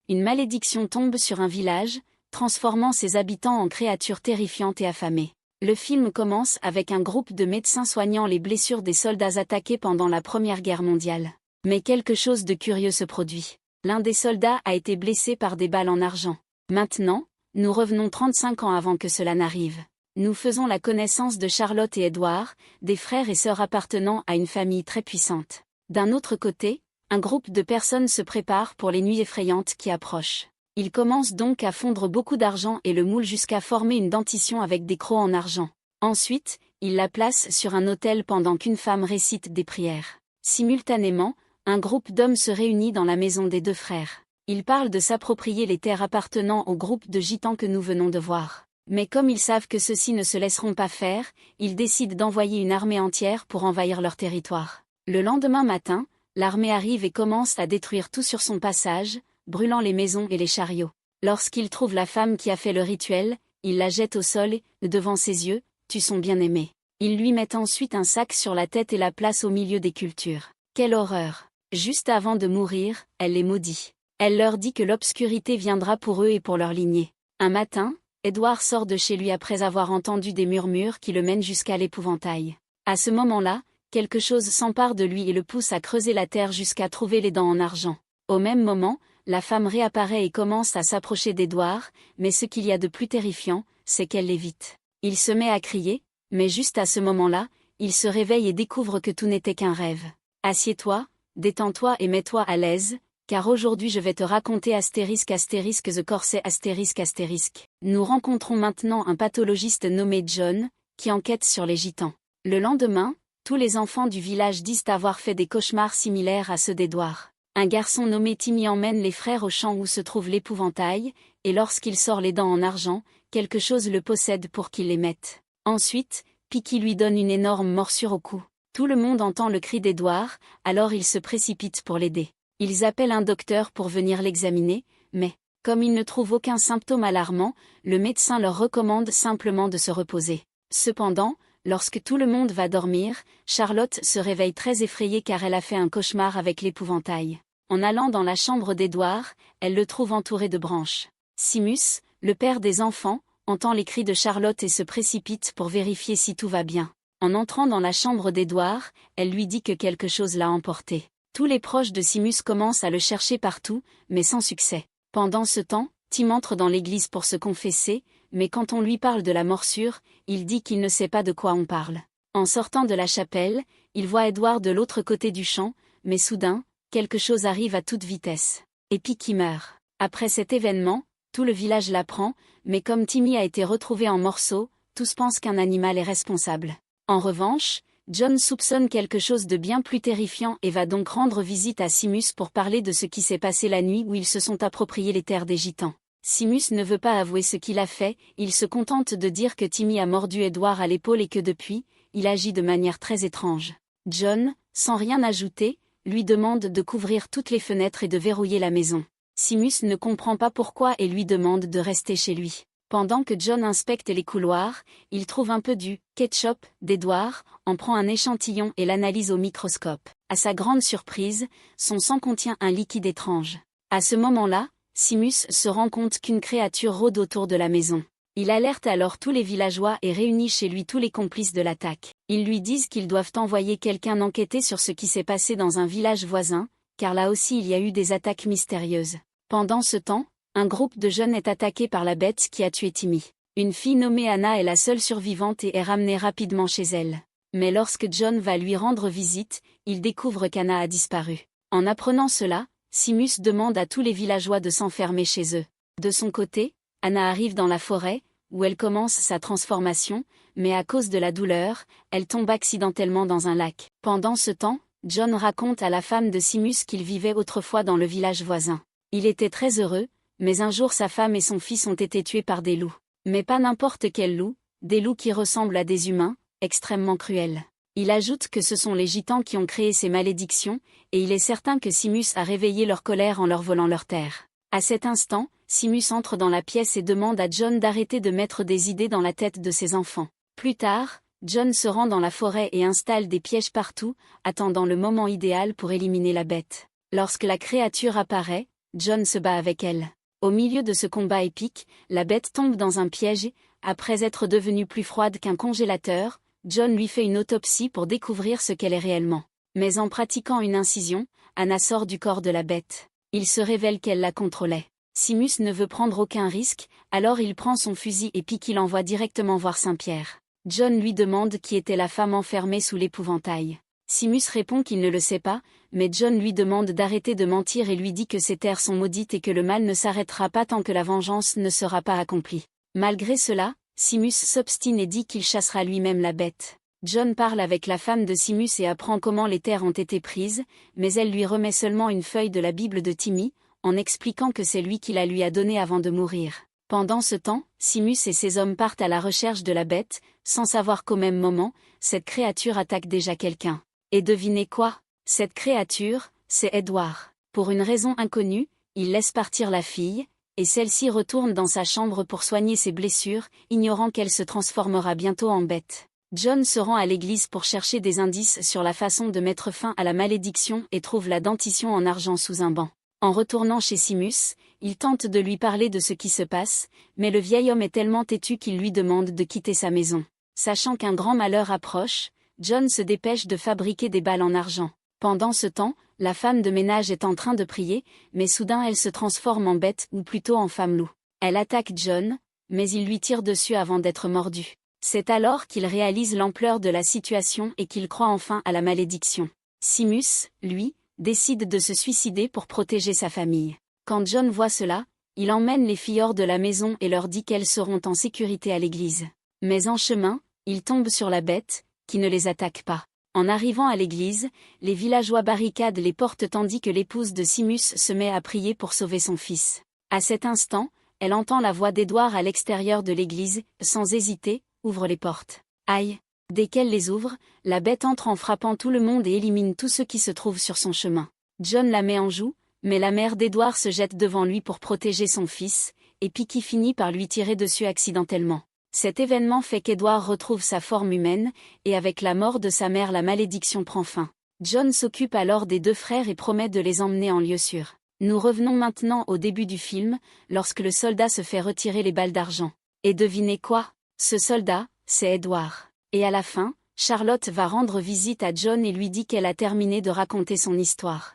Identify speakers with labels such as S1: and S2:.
S1: une malédiction tombe sur un village, transformant ses habitants en créatures terrifiantes et affamées. Le film commence avec un groupe de médecins soignant les blessures des soldats attaqués pendant la Première Guerre mondiale. Mais quelque chose de curieux se produit. L'un des soldats a été blessé par des balles en argent. Maintenant, nous revenons 35 ans avant que cela n'arrive. Nous faisons la connaissance de Charlotte et Edward, des frères et sœurs appartenant à une famille très puissante. D'un autre côté, un groupe de personnes se prépare pour les nuits effrayantes qui approchent. Ils commencent donc à fondre beaucoup d'argent et le moule jusqu'à former une dentition avec des crocs en argent. Ensuite, ils la placent sur un autel pendant qu'une femme récite des prières. Simultanément, un groupe d'hommes se réunit dans la maison des deux frères. Ils parlent de s'approprier les terres appartenant au groupe de gitans que nous venons de voir. Mais comme ils savent que ceux-ci ne se laisseront pas faire, ils décident d'envoyer une armée entière pour envahir leur territoire. Le lendemain matin, l'armée arrive et commence à détruire tout sur son passage, brûlant les maisons et les chariots. Lorsqu'il trouve la femme qui a fait le rituel, il la jette au sol et, devant ses yeux, tue son bien-aimé. Il lui met ensuite un sac sur la tête et la place au milieu des cultures. Quelle horreur! Juste avant de mourir, elle les maudit. Elle leur dit que l'obscurité viendra pour eux et pour leur lignée. Un matin, Edward sort de chez lui après avoir entendu des murmures qui le mènent jusqu'à l'épouvantail. À ce moment-là, quelque chose s'empare de lui et le pousse à creuser la terre jusqu'à trouver les dents en argent. Au même moment, la femme réapparaît et commence à s'approcher d'Edward, mais ce qu'il y a de plus terrifiant, c'est qu'elle l'évite. Il se met à crier, mais juste à ce moment-là, il se réveille et découvre que tout n'était qu'un rêve. « Assieds-toi, détends-toi et mets-toi à l'aise, car aujourd'hui je vais te raconter *** the corset ***. Nous rencontrons maintenant un pathologiste nommé John, qui enquête sur les gitans. Le lendemain, tous les enfants du village disent avoir fait des cauchemars similaires à ceux d'Edward. Un garçon nommé Timmy emmène les frères au champ où se trouve l'épouvantail, et lorsqu'il sort les dents en argent, quelque chose le possède pour qu'il les mette. Ensuite, Picky lui donne une énorme morsure au cou. Tout le monde entend le cri d'Edward, alors ils se précipitent pour l'aider. Ils appellent un docteur pour venir l'examiner, mais, comme ils ne trouvent aucun symptôme alarmant, le médecin leur recommande simplement de se reposer. Cependant, lorsque tout le monde va dormir, Charlotte se réveille très effrayée car elle a fait un cauchemar avec l'épouvantail. En allant dans la chambre d'Edward, elle le trouve entouré de branches. Seamus, le père des enfants, entend les cris de Charlotte et se précipite pour vérifier si tout va bien. En entrant dans la chambre d'Edward, elle lui dit que quelque chose l'a emporté. Tous les proches de Seamus commencent à le chercher partout, mais sans succès. Pendant ce temps, Tim entre dans l'église pour se confesser, mais quand on lui parle de la morsure, il dit qu'il ne sait pas de quoi on parle. En sortant de la chapelle, il voit Edward de l'autre côté du champ, mais soudain, quelque chose arrive à toute vitesse. Et Picky meurt. Après cet événement, tout le village l'apprend, mais comme Timmy a été retrouvé en morceaux, tous pensent qu'un animal est responsable. En revanche, John soupçonne quelque chose de bien plus terrifiant et va donc rendre visite à Seamus pour parler de ce qui s'est passé la nuit où ils se sont appropriés les terres des gitans. Seamus ne veut pas avouer ce qu'il a fait, il se contente de dire que Timmy a mordu Edward à l'épaule et que depuis, il agit de manière très étrange. John, sans rien ajouter, lui demande de couvrir toutes les fenêtres et de verrouiller la maison. Seamus ne comprend pas pourquoi et lui demande de rester chez lui. Pendant que John inspecte les couloirs, il trouve un peu du « ketchup » d'Edward, en prend un échantillon et l'analyse au microscope. À sa grande surprise, son sang contient un liquide étrange. À ce moment-là, Seamus se rend compte qu'une créature rôde autour de la maison. Il alerte alors tous les villageois et réunit chez lui tous les complices de l'attaque. Ils lui disent qu'ils doivent envoyer quelqu'un enquêter sur ce qui s'est passé dans un village voisin, car là aussi il y a eu des attaques mystérieuses. Pendant ce temps, un groupe de jeunes est attaqué par la bête qui a tué Timmy. Une fille nommée Anna est la seule survivante et est ramenée rapidement chez elle. Mais lorsque John va lui rendre visite, il découvre qu'Anna a disparu. En apprenant cela, Seamus demande à tous les villageois de s'enfermer chez eux. De son côté, Anna arrive dans la forêt, où elle commence sa transformation, mais à cause de la douleur, elle tombe accidentellement dans un lac. Pendant ce temps, John raconte à la femme de Seamus qu'il vivait autrefois dans le village voisin. Il était très heureux, mais un jour sa femme et son fils ont été tués par des loups. Mais pas n'importe quels loups, des loups qui ressemblent à des humains, extrêmement cruels. Il ajoute que ce sont les gitans qui ont créé ces malédictions, et il est certain que Seamus a réveillé leur colère en leur volant leurs terres. À cet instant, Seamus entre dans la pièce et demande à John d'arrêter de mettre des idées dans la tête de ses enfants. Plus tard, John se rend dans la forêt et installe des pièges partout, attendant le moment idéal pour éliminer la bête. Lorsque la créature apparaît, John se bat avec elle. Au milieu de ce combat épique, la bête tombe dans un piège. Après être devenue plus froide qu'un congélateur, John lui fait une autopsie pour découvrir ce qu'elle est réellement. Mais en pratiquant une incision, Anna sort du corps de la bête. Il se révèle qu'elle la contrôlait. Simus ne veut prendre aucun risque, alors il prend son fusil et pique il envoie directement voir Saint-Pierre. John lui demande qui était la femme enfermée sous l'épouvantail. Simus répond qu'il ne le sait pas, mais John lui demande d'arrêter de mentir et lui dit que ces terres sont maudites et que le mal ne s'arrêtera pas tant que la vengeance ne sera pas accomplie. Malgré cela, Simus s'obstine et dit qu'il chassera lui-même la bête. John parle avec la femme de Simus et apprend comment les terres ont été prises, mais elle lui remet seulement une feuille de la Bible de Timmy, en expliquant que c'est lui qui la lui a donnée avant de mourir. Pendant ce temps, Simus et ses hommes partent à la recherche de la bête, sans savoir qu'au même moment, cette créature attaque déjà quelqu'un. Et devinez quoi? Cette créature, c'est Edward. Pour une raison inconnue, il laisse partir la fille, et celle-ci retourne dans sa chambre pour soigner ses blessures, ignorant qu'elle se transformera bientôt en bête. John se rend à l'église pour chercher des indices sur la façon de mettre fin à la malédiction et trouve la dentition en argent sous un banc. En retournant chez Simus, il tente de lui parler de ce qui se passe, mais le vieil homme est tellement têtu qu'il lui demande de quitter sa maison. Sachant qu'un grand malheur approche, John se dépêche de fabriquer des balles en argent. Pendant ce temps, la femme de ménage est en train de prier, mais soudain elle se transforme en bête ou plutôt en femme loup. Elle attaque John, mais il lui tire dessus avant d'être mordu. C'est alors qu'il réalise l'ampleur de la situation et qu'il croit enfin à la malédiction. Simus, lui, décide de se suicider pour protéger sa famille. Quand John voit cela, il emmène les filles hors de la maison et leur dit qu'elles seront en sécurité à l'église. Mais en chemin, il tombe sur la bête, qui ne les attaque pas. En arrivant à l'église, les villageois barricadent les portes tandis que l'épouse de Simus se met à prier pour sauver son fils. À cet instant, elle entend la voix d'Édouard à l'extérieur de l'église, sans hésiter, ouvre les portes. Aïe! Dès qu'elle les ouvre, la bête entre en frappant tout le monde et élimine tous ceux qui se trouvent sur son chemin. John la met en joue, mais la mère d'Édouard se jette devant lui pour protéger son fils, et Picky finit par lui tirer dessus accidentellement. Cet événement fait qu'Édouard retrouve sa forme humaine, et avec la mort de sa mère la malédiction prend fin. John s'occupe alors des deux frères et promet de les emmener en lieu sûr. Nous revenons maintenant au début du film, lorsque le soldat se fait retirer les balles d'argent. Et devinez quoi? Ce soldat, c'est Édouard. Et à la fin, Charlotte va rendre visite à John et lui dit qu'elle a terminé de raconter son histoire.